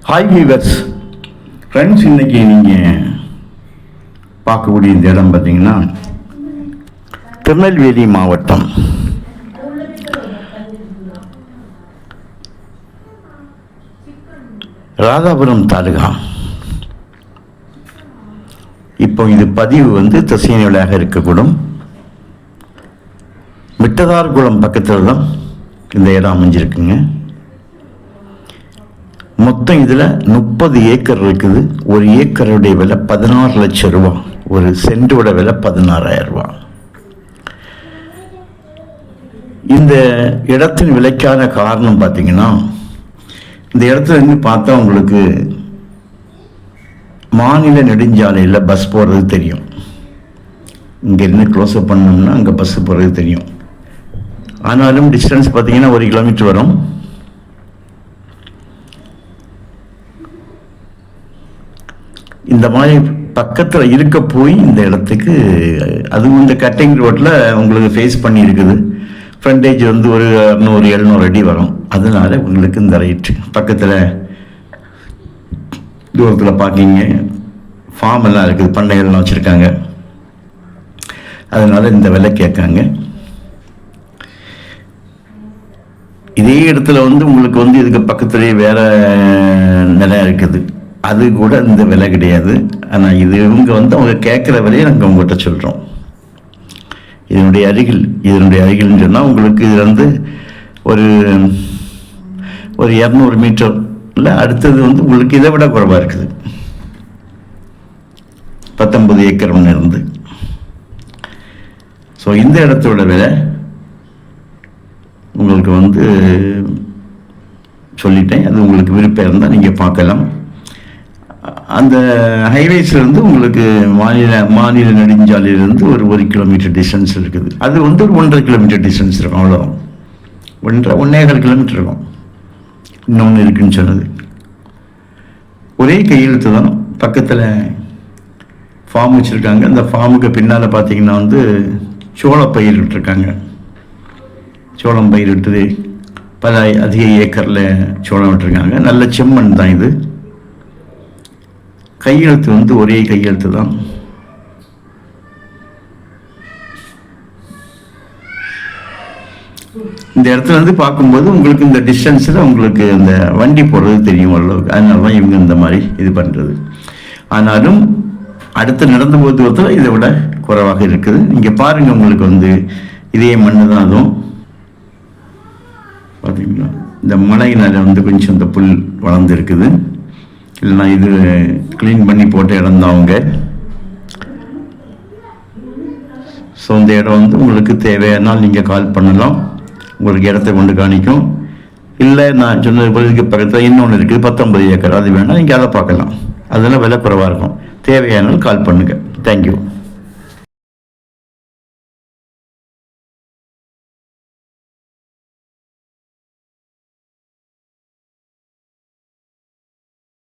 Hi viewers friends, இன்றைக்கி நீங்கள் பார்க்கக்கூடிய இந்த இடம் பார்த்திங்கன்னா திருநெல்வேலி மாவட்டம் ராதாபுரம் தாலுகா. இப்போ இது பதிவு திசையனியாக இருக்கக்கூடும். மிட்டதார்குளம் பக்கத்தில் தான் இந்த இடம் அமைஞ்சிருக்குங்க. மொத்தம் இதில் 30 ஏக்கர் இருக்குது. ஒரு ஏக்கருடைய விலை 16 லட்சம் ரூபா, ஒரு சென்டோட விலை 16,000 ரூபா. இந்த இடத்தின் விலைக்கான காரணம் பார்த்தீங்கன்னா, இந்த இடத்துல இருந்து பார்த்தா உங்களுக்கு மாநில நெடுஞ்சாலையில் பஸ் போகிறது தெரியும். இங்கேருந்து க்ளோஸ்அப் பண்ணோம்னா அங்கே பஸ்ஸு போகிறது தெரியும். ஆனாலும் டிஸ்டன்ஸ் பார்த்தீங்கன்னா 1 கிலோமீட்டர் வரும். இந்த மாதிரி பக்கத்தில் இருக்க போய் இந்த இடத்துக்கு, அதுவும் இந்த கட்டிங் ரோட்டில் உங்களுக்கு ஃபேஸ் பண்ணி இருக்குது. ஃப்ரண்டேஜ் ஒரு 600-700 அடி வரும். அதனால உங்களுக்கு இந்த ரைட்டு பக்கத்தில் தூரத்தில் பார்க்கிங்க, ஃபார்ம் எல்லாம் இருக்குது, பண்ணைகள்லாம் வச்சுருக்காங்க. அதனால் இந்த விலை கேட்காங்க. இதே இடத்துல உங்களுக்கு இதுக்கு பக்கத்துலேயே வேறு நிலம் இருக்குது. அது கூட இந்த விலை கிடையாது. ஆனால் இது இவங்க அவங்க கேட்குற விலையை நாங்கள் உங்கள்கிட்ட சொல்கிறோம். இதனுடைய அருகில்னு சொன்னால் உங்களுக்கு இது ஒரு 200 மீட்டர் இல்லை, அடுத்தது உங்களுக்கு இதை விட குறைவாக இருக்குது. 19 ஏக்கர் ஒன்று இருந்து. ஸோ இந்த இடத்தோட விலை உங்களுக்கு சொல்லிட்டேன். அது உங்களுக்கு விருப்பம் இருந்தால் நீங்கள் பார்க்கலாம். அந்த ஹைவேஸ்லேருந்து உங்களுக்கு மாநில நெடுஞ்சாலையிலேருந்து ஒரு 1 கிலோமீட்டர் டிஸ்டன்ஸ் இருக்குது. அது ஒரு 1.5 கிலோமீட்டர் டிஸ்டன்ஸ் இருக்கும். அவ்வளோதான், 1.5 கிலோமீட்டர் இருக்கும். இன்னொன்று இருக்குன்னு சொன்னது ஒரே கையெழுத்து தான். பக்கத்தில் ஃபார்ம் வச்சுருக்காங்க. அந்த ஃபார்முக்கு பின்னால் பார்த்தீங்கன்னா சோளம் பயிரிட்டுருக்காங்க. சோளம் பயிரிட்டு பல அதிக ஏக்கரில் சோளம் விட்டுருக்காங்க. நல்ல செம்மண் தான் இது. கையெழுத்து ஒரே கையெழுத்து தான். இந்த இடத்துல பார்க்கும்போது உங்களுக்கு இந்த டிஸ்டன்ஸில் உங்களுக்கு இந்த வண்டி போடுறது தெரியும் அளவுக்கு. அதனால தான் இவங்க இந்த மாதிரி இது பண்ணுறது. ஆனாலும் அடுத்து நடந்த போது ஒருத்தர் இதை விட குறைவாக இருக்குது. இங்கே பாருங்கள், உங்களுக்கு இதே மண்ணு தான். அதுவும் பார்த்தீங்களா, இந்த மழையினால் கொஞ்சம் இந்த புல் வளர்ந்து இருக்குது. இல்லைனா இது க்ளீன் பண்ணி போட்ட இடம் தான் அவங்க. ஸோ இந்த இடம் உங்களுக்கு தேவையானால் நீங்கள் கால் பண்ணலாம். உங்களுக்கு இடத்த கொண்டு காணிக்கும். இல்லை நான் சொன்ன பகுதிக்கு பக்கத்தில் இன்னொன்று இருக்குது, 19 ஏக்கர். அது வேணால் நீங்கள் அதை பார்க்கலாம். அதெல்லாம் விலை குறைவாக இருக்கும். தேவையானால் கால் பண்ணுங்கள். தேங்க்யூ.